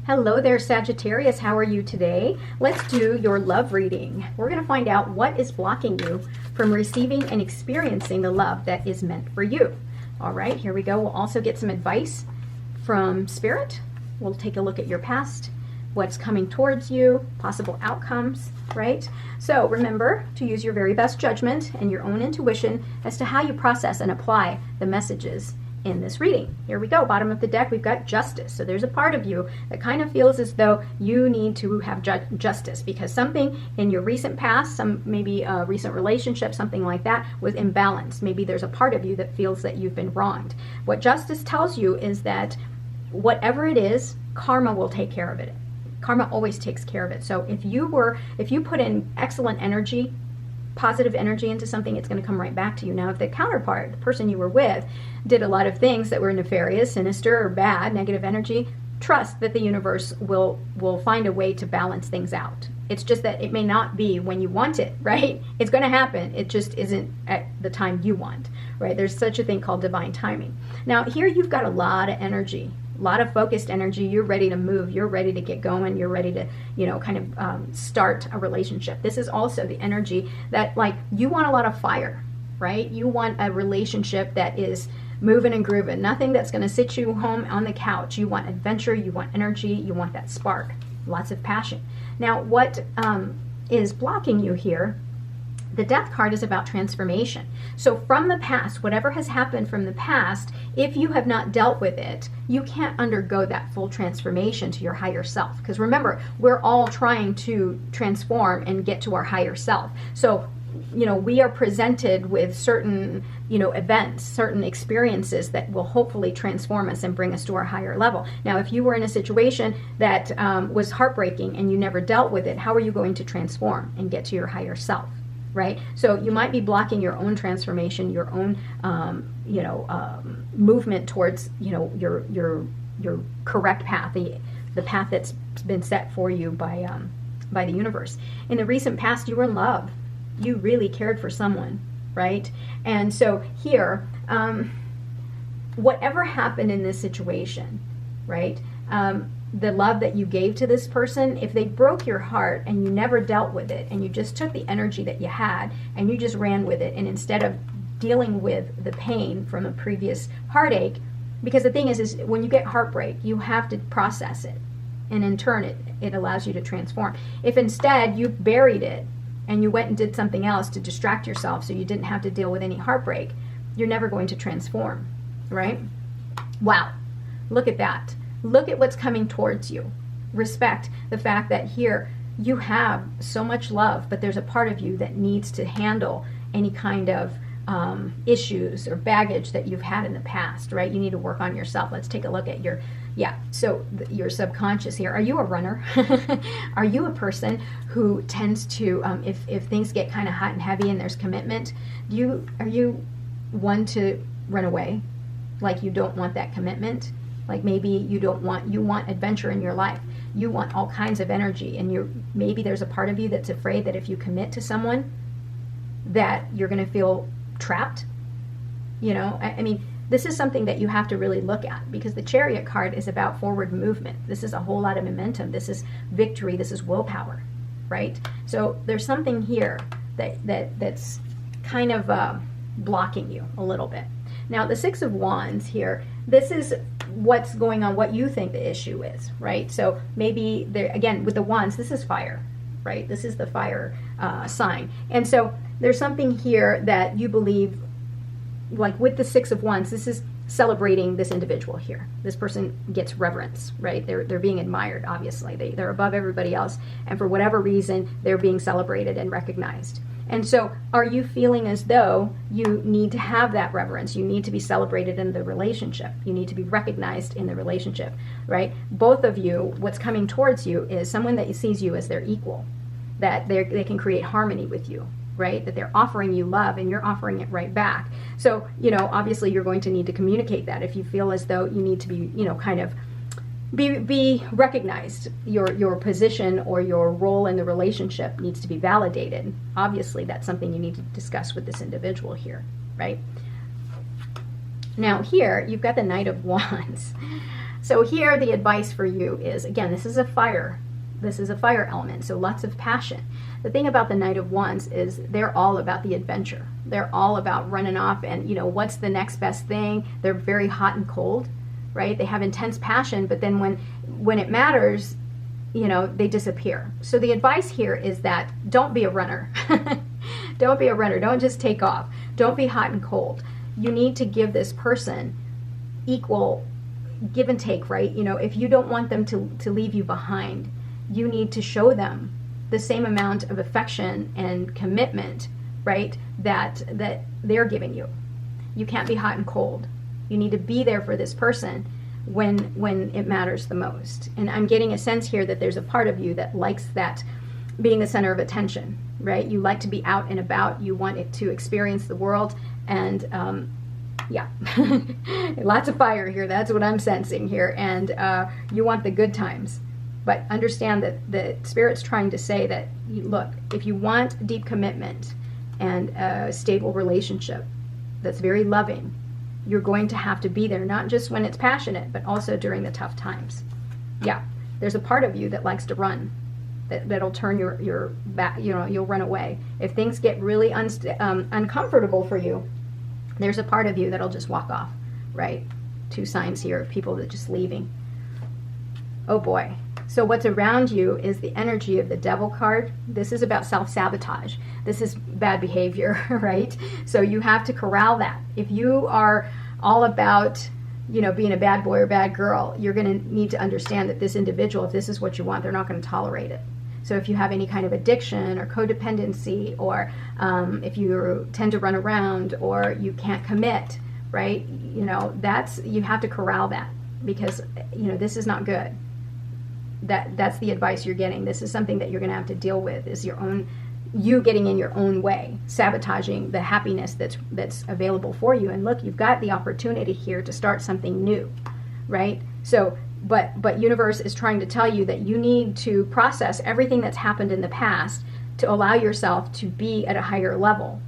Hello there, Sagittarius. How are you today? Let's do your love reading. We're going to find out what is blocking you from receiving and experiencing the love that is meant for you. All right, here we go. We'll also get some advice from Spirit. We'll take a look at your past, what's coming towards you, possible outcomes, right? So remember to use your very best judgment and your own intuition as to how you process and apply the messages in this reading. Here we go. Bottom of the deck, we've got justice. So there's a part of you that kind of feels as though you need to have justice because something in your recent past, maybe a recent relationship, something like that, was imbalanced. Maybe there's a part of you that feels that you've been wronged. What justice tells you is that whatever it is, karma will take care of it. Karma always takes care of it. So if you put in excellent energy, positive energy into something, it's going to come right back to you. Now, if the counterpart, the person you were with, did a lot of things that were nefarious, sinister, or bad, negative energy, trust that the universe will find a way to balance things out. It's just that it may not be when you want it, right? It's going to happen. It just isn't at the time you want, right? There's such a thing called divine timing. Now, here you've got a lot of energy, a lot of focused energy. You're ready to move. You're ready to get going. You're ready to, kind of start a relationship. This is also the energy that, like, you want a lot of fire, right? You want a relationship that is moving and grooving. Nothing that's going to sit you home on the couch. You want adventure. You want energy. You want that spark. Lots of passion. Now, what is blocking you here? The Death card is about transformation. So from the past, whatever has happened from the past, if you have not dealt with it, you can't undergo that full transformation to your higher self. Because remember, we're all trying to transform and get to our higher self. So, we are presented with certain, events, certain experiences that will hopefully transform us and bring us to our higher level. Now, if you were in a situation that was heartbreaking and you never dealt with it, how are you going to transform and get to your higher self? Right? So you might be blocking your own transformation, your own, movement towards, your correct path, the path that's been set for you by the universe. In the recent past, you were in love. You really cared for someone, right? And so here, whatever happened in this situation, right? The love that you gave to this person, if they broke your heart and you never dealt with it and you just took the energy that you had and you just ran with it, and instead of dealing with the pain from a previous heartache, because the thing is when you get heartbreak, you have to process it, and in turn it allows you to transform. If instead you buried it and you went and did something else to distract yourself so you didn't have to deal with any heartbreak, you're never going to transform, right? Wow, look at that. Look at what's coming towards you. Respect the fact that here you have so much love, but there's a part of you that needs to handle any kind of issues or baggage that you've had in the past, right? You need to work on yourself. Let's take a look at your subconscious here. Are you a runner? Are you a person who tends to, if things get kind of hot and heavy and there's commitment, are you one to run away? Like you don't want that commitment? Like maybe you want adventure in your life. You want all kinds of energy, and maybe there's a part of you that's afraid that if you commit to someone that you're going to feel trapped. I mean, this is something that you have to really look at, because the Chariot card is about forward movement. This is a whole lot of momentum. This is victory. This is willpower, right? So there's something here that's kind of blocking you a little bit. Now, the Six of Wands here, this is what's going on, what you think the issue is, right? So maybe, again, with the Wands, this is fire, right? This is the fire sign. And so there's something here that you believe, like with the Six of Wands, this is celebrating this individual here. This person gets reverence, right? They're being admired, obviously. They're above everybody else, and for whatever reason, they're being celebrated and recognized. And so are you feeling as though you need to have that reverence? You need to be celebrated in the relationship. You need to be recognized in the relationship, right? Both of you, what's coming towards you is someone that sees you as their equal, that they can create harmony with you, right? That they're offering you love and you're offering it right back. So, obviously you're going to need to communicate that if you feel as though you need to be, kind of be recognized. Your position or your role in the relationship needs to be validated. Obviously, that's something you need to discuss with this individual here, right? Now here, you've got the Knight of Wands. So here the advice for you is, again, this is a fire element, so lots of passion. The thing about the Knight of Wands is they're all about the adventure. They're all about running off and, what's the next best thing. They're very hot and cold, right? They have intense passion, but then when it matters, they disappear. So the advice here is that don't be a runner. Don't be a runner. Don't just take off. Don't be hot and cold. You need to give this person equal give and take, right? If you don't want them to leave you behind, you need to show them the same amount of affection and commitment, right, that they're giving you. You can't be hot and cold. You need to be there for this person when it matters the most. And I'm getting a sense here that there's a part of you that likes that being the center of attention, right? You like to be out and about. You want it to experience the world. And yeah, lots of fire here. That's what I'm sensing here. And you want the good times. But understand that the Spirit's trying to say that, look, if you want deep commitment and a stable relationship that's very loving, you're going to have to be there, not just when it's passionate, but also during the tough times. Yeah, there's a part of you that likes to run, that'll turn your back, you'll run away. If things get really uncomfortable for you, there's a part of you that'll just walk off, right? 2 signs here of people that are just leaving. Oh boy. So what's around you is the energy of the Devil card. This is about self-sabotage. This is bad behavior, right? So you have to corral that. If you are all about, being a bad boy or bad girl, you're going to need to understand that this individual, if this is what you want, they're not going to tolerate it. So if you have any kind of addiction or codependency, or if you tend to run around or you can't commit, right? You have to corral that, because, this is not good. That's the advice you're getting. This is something that you're going to have to deal with, is you getting in your own way, sabotaging the happiness that's available for you. And look, you've got the opportunity here to start something new, right? So, but universe is trying to tell you that you need to process everything that's happened in the past to allow yourself to be at a higher level.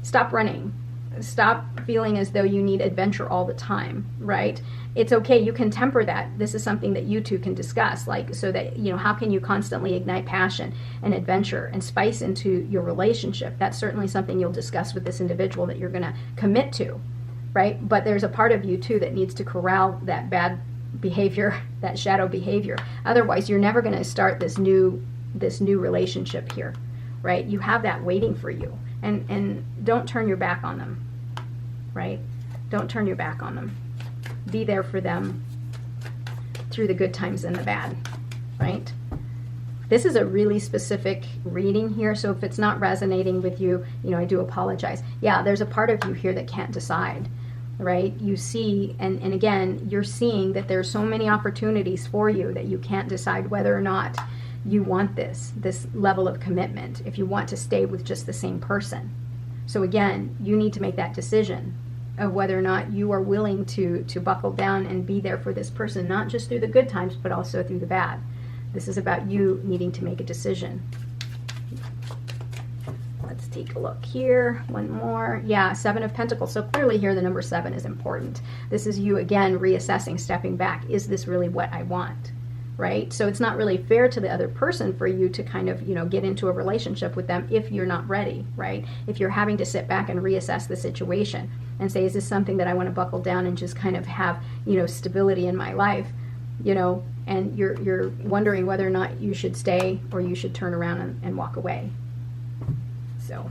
Stop running. Stop feeling as though you need adventure all the time, right? It's okay. You can temper that. This is something that you two can discuss, so that, how can you constantly ignite passion and adventure and spice into your relationship? That's certainly something you'll discuss with this individual that you're going to commit to, right? But there's a part of you too that needs to corral that bad behavior, that shadow behavior. Otherwise, you're never going to start this new relationship here, right? You have that waiting for you. And don't turn your back on them, right? Don't turn your back on them. Be there for them through the good times and the bad, right? This is a really specific reading here, so if it's not resonating with you, I do apologize. Yeah, there's a part of you here that can't decide, right? You see, and again, you're seeing that there's so many opportunities for you that you can't decide whether or not you want this level of commitment, if you want to stay with just the same person. So again, you need to make that decision of whether or not you are willing to buckle down and be there for this person, not just through the good times, but also through the bad. This is about you needing to make a decision. Let's take a look here. One more. Yeah, 7 of Pentacles. So clearly here the number 7 is important. This is you, again, reassessing, stepping back. Is this really what I want? Right? So it's not really fair to the other person for you to kind of, get into a relationship with them if you're not ready, right? If you're having to sit back and reassess the situation and say, is this something that I want to buckle down and just kind of have, stability in my life, and you're wondering whether or not you should stay or you should turn around and walk away. So,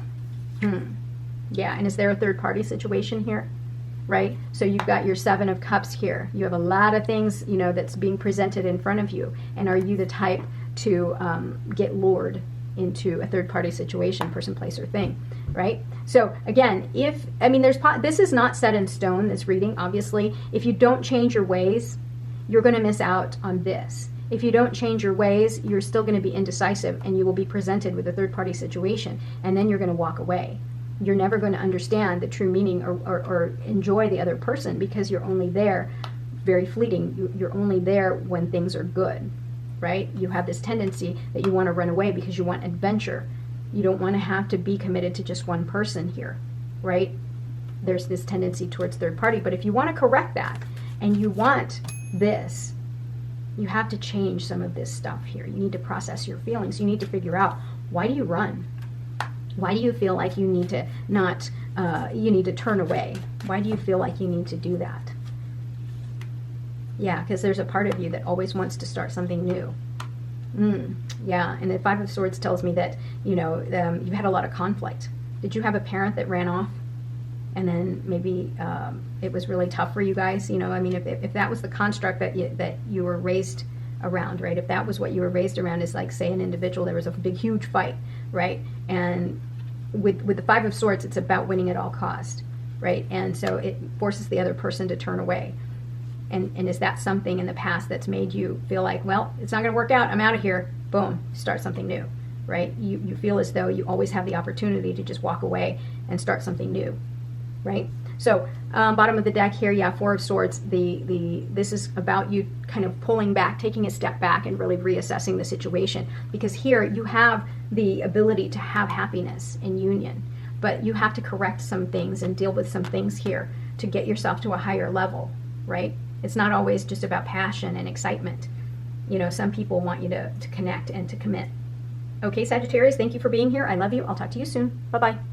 yeah. And is there a third party situation here? Right? So you've got your 7 of Cups here. You have a lot of things, that's being presented in front of you. And are you the type to get lured into a third-party situation, person, place, or thing, right? So again, this is not set in stone, this reading, obviously. If you don't change your ways, you're going to miss out on this. If you don't change your ways, you're still going to be indecisive, and you will be presented with a third-party situation, and then you're going to walk away. You're never going to understand the true meaning or enjoy the other person, because you're only there, very fleeting. You're only there when things are good, right? You have this tendency that you want to run away because you want adventure. You don't want to have to be committed to just one person here, right? There's this tendency towards third party. But if you want to correct that and you want this, you have to change some of this stuff here. You need to process your feelings. You need to figure out, why do you run? Why do you feel like you need to not, you need to turn away? Why do you feel like you need to do that? Yeah, because there's a part of you that always wants to start something new. Yeah, and the Five of Swords tells me that, you know, you've had a lot of conflict. Did you have a parent that ran off? And then maybe it was really tough for you guys, you know? I mean, if that was the construct that you were raised around, right? If that was what you were raised around, is like, say, an individual, there was a big, huge fight, right? And with the Five of Swords, it's about winning at all cost, right? And so it forces the other person to turn away. And is that something in the past that's made you feel like, well, it's not going to work out, I'm out of here, boom, start something new, right? You feel as though you always have the opportunity to just walk away and start something new, right? So bottom of the deck here, yeah, Four of Swords. This is about you kind of pulling back, taking a step back, and really reassessing the situation. Because here you have the ability to have happiness and union, but you have to correct some things and deal with some things here to get yourself to a higher level, right? It's not always just about passion and excitement. You know, some people want you to connect and to commit. Okay, Sagittarius, thank you for being here. I love you. I'll talk to you soon. Bye-bye.